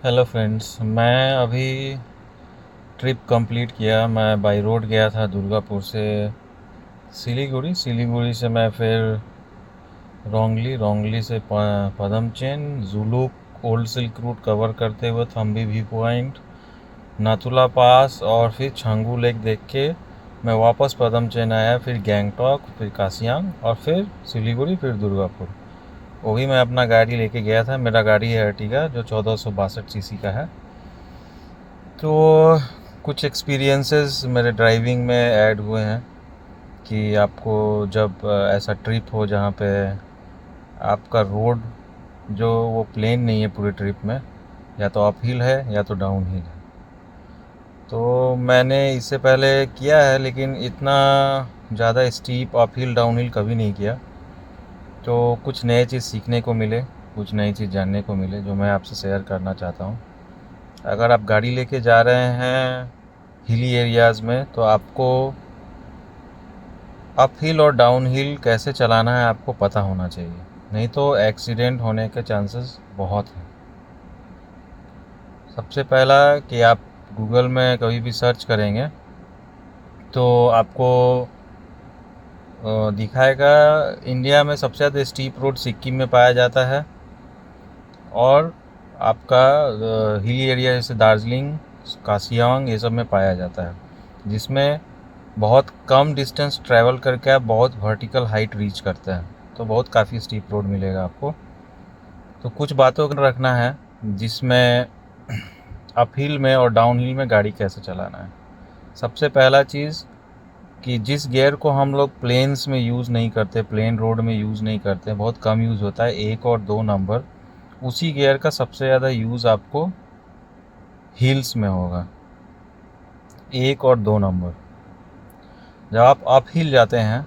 Hello friends, मैं अभी trip complete किया। मैं बाई रोड गया था दुर्गापुर से सिलीगुड़ी। सिलीगुड़ी से मैं फिर रोंगली, रोंगली से पदमचेन, जुलूक, ओल्ड सिल्क रूट कवर करते हुए थम्बी व्यू पॉइंट, नाथुला पास और फिर छंगू लेक देख के मैं वापस पदमचेन आया। फिर गैंगटॉक, फिर कासियांग और फिर सिलीगुड़ी, फिर दुर्गापुर। वो भी मैं अपना गाड़ी लेके गया था। मेरा गाड़ी है अर्टिगा जो 1462 सीसी का है। तो कुछ एक्सपीरियंसेस मेरे ड्राइविंग में ऐड हुए हैं कि आपको जब ऐसा ट्रिप हो जहाँ पे आपका रोड जो वो प्लेन नहीं है पूरे ट्रिप में, या तो अप हिल है या तो डाउन हिल है। तो मैंने इससे पहले किया है लेकिन इतना ज़्यादा steep up hill down hill कभी नहीं किया। तो कुछ नए चीज़ सीखने को मिले, कुछ नई चीज़ जानने को मिले जो मैं आपसे शेयर करना चाहता हूँ। अगर आप गाड़ी लेके जा रहे हैं हिली एरियाज़ में तो आपको अप हिल और डाउन हिल कैसे चलाना है आपको पता होना चाहिए, नहीं तो एक्सीडेंट होने के चांसेस बहुत हैं। सबसे पहला कि आप गूगल में कभी भी सर्च करेंगे तो आपको दिखाएगा इंडिया में सबसे ज़्यादा स्टीप रोड सिक्किम में पाया जाता है। और आपका हिली एरिया जैसे दार्जिलिंग, कासियांग ये सब में पाया जाता है, जिसमें बहुत कम डिस्टेंस ट्रैवल करके आप बहुत वर्टिकल हाइट रीच करते हैं। तो बहुत काफ़ी स्टीप रोड मिलेगा आपको। तो कुछ बातों को रखना है जिसमें अप हिल में और डाउन हिल में गाड़ी कैसे चलाना है। सबसे पहला चीज़ कि जिस गियर को हम लोग प्लेन्स में यूज़ नहीं करते, प्लेन रोड में यूज़ नहीं करते, बहुत कम यूज़ होता है, 1 और 2 नंबर, उसी गियर का सबसे ज़्यादा यूज़ आपको हिल्स में होगा। 1 और 2 नंबर। जब आप अप हिल जाते हैं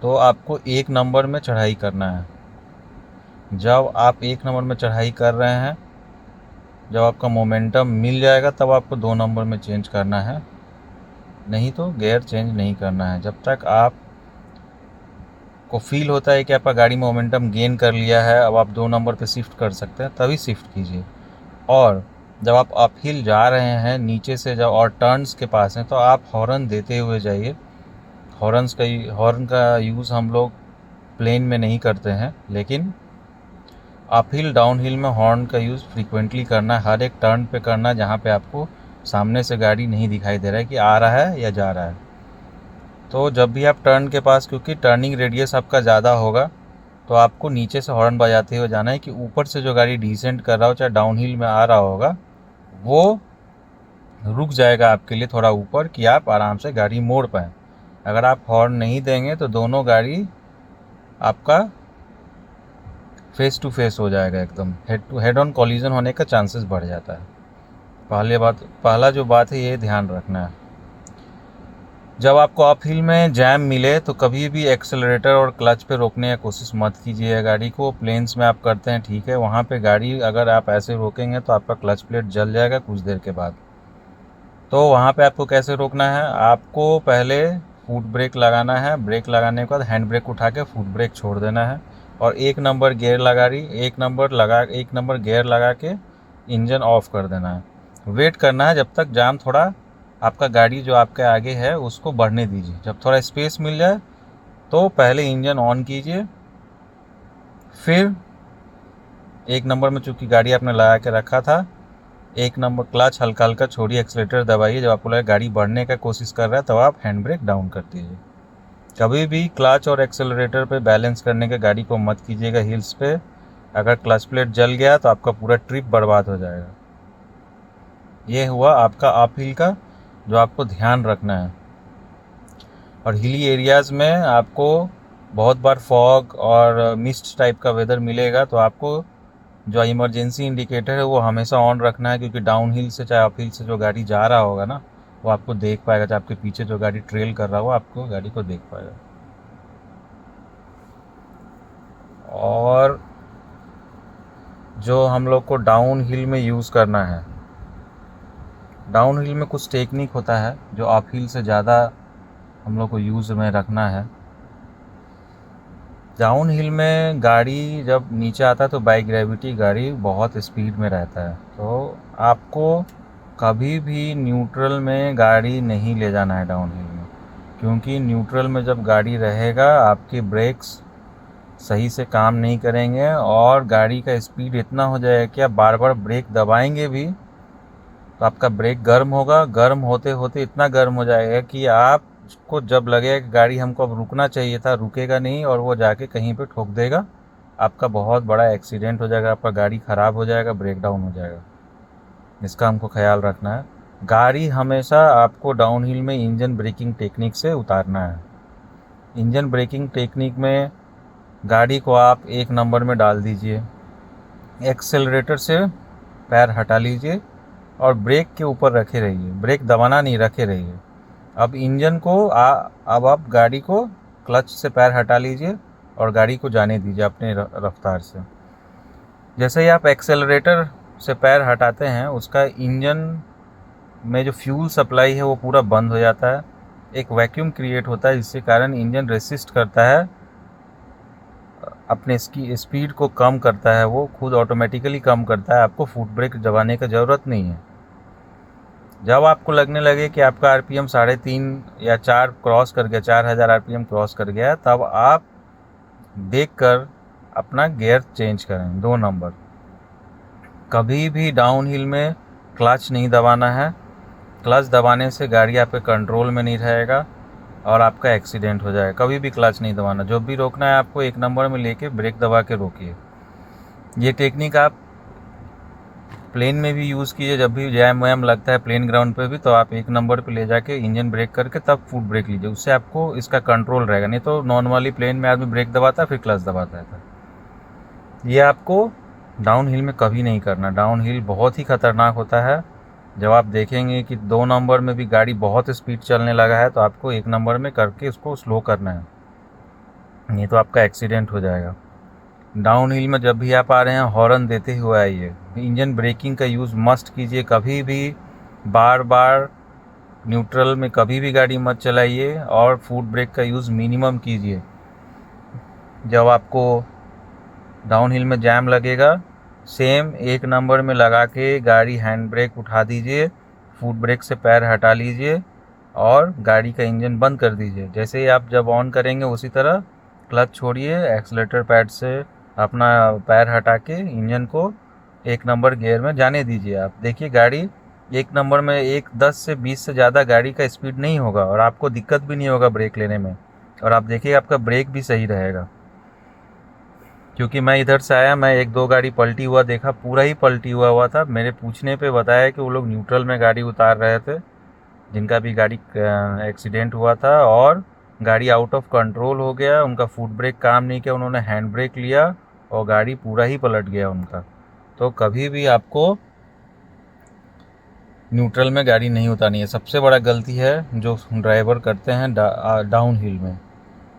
तो आपको 1 नंबर में चढ़ाई करना है। जब आप 1 नंबर में चढ़ाई कर रहे हैं, जब आपका मोमेंटम मिल जाएगा तब आपको 2 नंबर में चेंज करना है, नहीं तो गियर चेंज नहीं करना है। जब तक आप को फील होता है कि आपका गाड़ी मोमेंटम गेन कर लिया है, अब आप 2 नंबर पे शिफ्ट कर सकते हैं, तभी शिफ्ट कीजिए। और जब आप अप हिल जा रहे हैं नीचे से जब और टर्न्स के पास हैं तो आप हॉर्न देते हुए जाइए। हॉर्न का यूज़ हम लोग प्लेन में नहीं करते हैं, लेकिन अप हिल डाउन हिल में हॉर्न का यूज़ फ्रीक्वेंटली करना है, हर एक टर्न पे करना है जहाँ पे आपको सामने से गाड़ी नहीं दिखाई दे रहा है कि आ रहा है या जा रहा है। तो जब भी आप टर्न के पास, क्योंकि टर्निंग रेडियस आपका ज़्यादा होगा, तो आपको नीचे से हॉर्न बजाते हुए जाना है कि ऊपर से जो गाड़ी डिसेंट कर रहा हो, चाहे डाउन हिल में आ रहा होगा, वो रुक जाएगा आपके लिए थोड़ा ऊपर कि आप आराम से गाड़ी मोड़ पाएँ। अगर आप हॉर्न नहीं देंगे तो दोनों गाड़ी आपका फेस टू फेस हो जाएगा, एकदम हेड ऑन कॉलिजन होने का चांसेस बढ़ जाता है। पहला जो बात है ये ध्यान रखना है। जब आपको अप हिल में जैम मिले तो कभी भी एक्सेलरेटर और क्लच पे रोकने की कोशिश मत कीजिए गाड़ी को। प्लेन्स में आप करते हैं ठीक है, वहाँ पे गाड़ी अगर आप ऐसे रोकेंगे तो आपका क्लच प्लेट जल जाएगा कुछ देर के बाद। तो वहाँ पे आपको कैसे रोकना है, आपको पहले फुट ब्रेक लगाना है, ब्रेक लगाने के बाद हैंड ब्रेक उठा के फुट ब्रेक छोड़ देना है और 1 नंबर गियर लगा के इंजन ऑफ कर देना है। वेट करना है जब तक जाम थोड़ा, आपका गाड़ी जो आपके आगे है उसको बढ़ने दीजिए। जब थोड़ा स्पेस मिल जाए तो पहले इंजन ऑन कीजिए, फिर 1 नंबर में चूँकि गाड़ी आपने लगा के रखा था, 1 नंबर क्लच हल्का हल्का छोड़िए, एक्सीलेटर दबाइए। जब आपको लगे गाड़ी बढ़ने का कोशिश कर रहा है तब आप हैंड ब्रेक डाउन कर दीजिए। कभी भी क्लच और एक्सेलरेटर पे बैलेंस करने के गाड़ी को मत कीजिएगा हिल्स पे। अगर क्लच प्लेट जल गया तो आपका पूरा ट्रिप बर्बाद हो जाएगा। ये हुआ आपका अप हिल का जो आपको ध्यान रखना है। और हिली एरियाज़ में आपको बहुत बार फॉग और मिस्ट टाइप का वेदर मिलेगा, तो आपको जो इमरजेंसी इंडिकेटर है वो हमेशा ऑन रखना है, क्योंकि डाउन हिल से चाहे अप हिल से जो गाड़ी जा रहा होगा ना, वो आपको देख पाएगा। चाहे आपके पीछे जो गाड़ी ट्रेल कर रहा हो आपको गाड़ी को देख पाएगा। और जो हम लोग को डाउन हिल में यूज़ करना है, डाउन हिल में कुछ टेक्निक होता है जो अप हिल से ज़्यादा हम लोग को यूज़ में रखना है। डाउन हिल में गाड़ी जब नीचे आता है तो बाई ग्रेविटी गाड़ी बहुत स्पीड में रहता है, तो आपको कभी भी न्यूट्रल में गाड़ी नहीं ले जाना है डाउन हिल में, क्योंकि न्यूट्रल में जब गाड़ी रहेगा आपके ब्रेक्स सही से काम नहीं करेंगे और गाड़ी का स्पीड इतना हो जाएगा कि आप बार बार ब्रेक दबाएंगे भी तो आपका ब्रेक गर्म होगा, गर्म होते होते इतना गर्म हो जाएगा कि आपको जब लगेगा कि गाड़ी हमको अब रुकना चाहिए था, रुकेगा नहीं और वो जाके कहीं पे ठोक देगा, आपका बहुत बड़ा एक्सीडेंट हो जाएगा, आपका गाड़ी ख़राब हो जाएगा, ब्रेक डाउन हो जाएगा। इसका हमको ख्याल रखना है। गाड़ी हमेशा आपको डाउन हिल में इंजन ब्रेकिंग टेक्निक से उतारना है। इंजन ब्रेकिंग टेक्निक में गाड़ी को आप 1 नंबर में डाल दीजिए, एक्सेलरेटर से पैर हटा लीजिए और ब्रेक के ऊपर रखे रहिए, ब्रेक दबाना नहीं, रखे रहिए। अब इंजन को अब आप गाड़ी को क्लच से पैर हटा लीजिए और गाड़ी को जाने दीजिए अपने रफ्तार से। जैसे ही आप एक्सेलरेटर से पैर हटाते हैं उसका इंजन में जो फ्यूल सप्लाई है वो पूरा बंद हो जाता है, एक वैक्यूम क्रिएट होता है जिसके कारण इंजन रेसिस्ट करता है, अपने इसकी स्पीड को कम करता है, वो खुद ऑटोमेटिकली कम करता है, आपको फुट ब्रेक दबाने का ज़रूरत नहीं है। जब आपको लगने लगे कि आपका आरपीएम 3.5 या 4 क्रॉस कर गया, 4000 आरपीएम क्रॉस कर गया, तब आप देखकर अपना गियर चेंज करें 2 नंबर। कभी भी डाउन हिल में क्लच नहीं दबाना है, क्लच दबाने से गाड़ी आपके कंट्रोल में नहीं रहेगा और आपका एक्सीडेंट हो जाएगा। कभी भी क्लच नहीं दबाना, जो भी रोकना है आपको 1 नंबर में लेके ब्रेक दबा के रोकिए। ये टेक्निक आप प्लेन में भी यूज़ कीजिए, जब भी जैम वैम लगता है प्लेन ग्राउंड पे भी, तो आप 1 नंबर पे ले जाके इंजन ब्रेक करके तब फुट ब्रेक लीजिए, उससे आपको इसका कंट्रोल रहेगा। नहीं तो नॉर्मली प्लेन में आदमी ब्रेक दबाता है फिर क्लच दबाता है। ये आपको डाउन हिल में कभी नहीं करना। डाउन हिल बहुत ही ख़तरनाक होता है। जब आप देखेंगे कि 2 नंबर में भी गाड़ी बहुत स्पीड चलने लगा है तो आपको 1 नंबर में करके उसको स्लो करना है, नहीं तो आपका एक्सीडेंट हो जाएगा। डाउन हिल में जब भी आप आ रहे हैं हॉर्न देते हुए आइए। इंजन ब्रेकिंग का यूज़ मस्ट कीजिए, कभी भी बार बार न्यूट्रल में कभी भी गाड़ी मत चलाइए और फुट ब्रेक का यूज़ मिनिमम कीजिए। जब आपको डाउन हिल में जैम लगेगा सेम 1 नंबर में लगा के गाड़ी हैंड ब्रेक उठा दीजिए, फुट ब्रेक से पैर हटा लीजिए और गाड़ी का इंजन बंद कर दीजिए। जैसे ही आप जब ऑन करेंगे उसी तरह क्लच छोड़िए, एक्सीलरेटर पैड से अपना पैर हटा के इंजन को 1 नंबर गियर में जाने दीजिए। आप देखिए गाड़ी 1 नंबर में 10 से 20 से ज़्यादा गाड़ी का स्पीड नहीं होगा और आपको दिक्कत भी नहीं होगा ब्रेक लेने में, और आप देखिए आपका ब्रेक भी सही रहेगा। क्योंकि मैं इधर से आया, मैं 1-2 गाड़ी पलटी हुआ देखा, पूरा ही पलटी हुआ था। मेरे पूछने पे बताया कि वो लोग न्यूट्रल में गाड़ी उतार रहे थे, जिनका भी गाड़ी एक्सीडेंट हुआ था और गाड़ी आउट ऑफ कंट्रोल हो गया, उनका फुट ब्रेक काम नहीं किया, उन्होंने हैंड ब्रेक लिया और गाड़ी पूरा ही पलट गया उनका। तो कभी भी आपको न्यूट्रल में गाड़ी नहीं उतारनी है। सबसे बड़ा गलती है जो ड्राइवर करते हैं डाउन हिल में।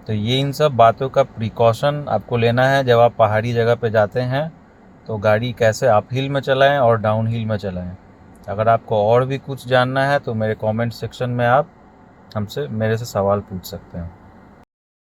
तो ये इन सब बातों का प्रिकॉशन आपको लेना है जब आप पहाड़ी जगह पे जाते हैं, तो गाड़ी कैसे अप हिल में चलाएं और डाउन हिल में चलाएं। अगर आपको और भी कुछ जानना है तो मेरे कमेंट सेक्शन में आप मेरे से सवाल पूछ सकते हैं।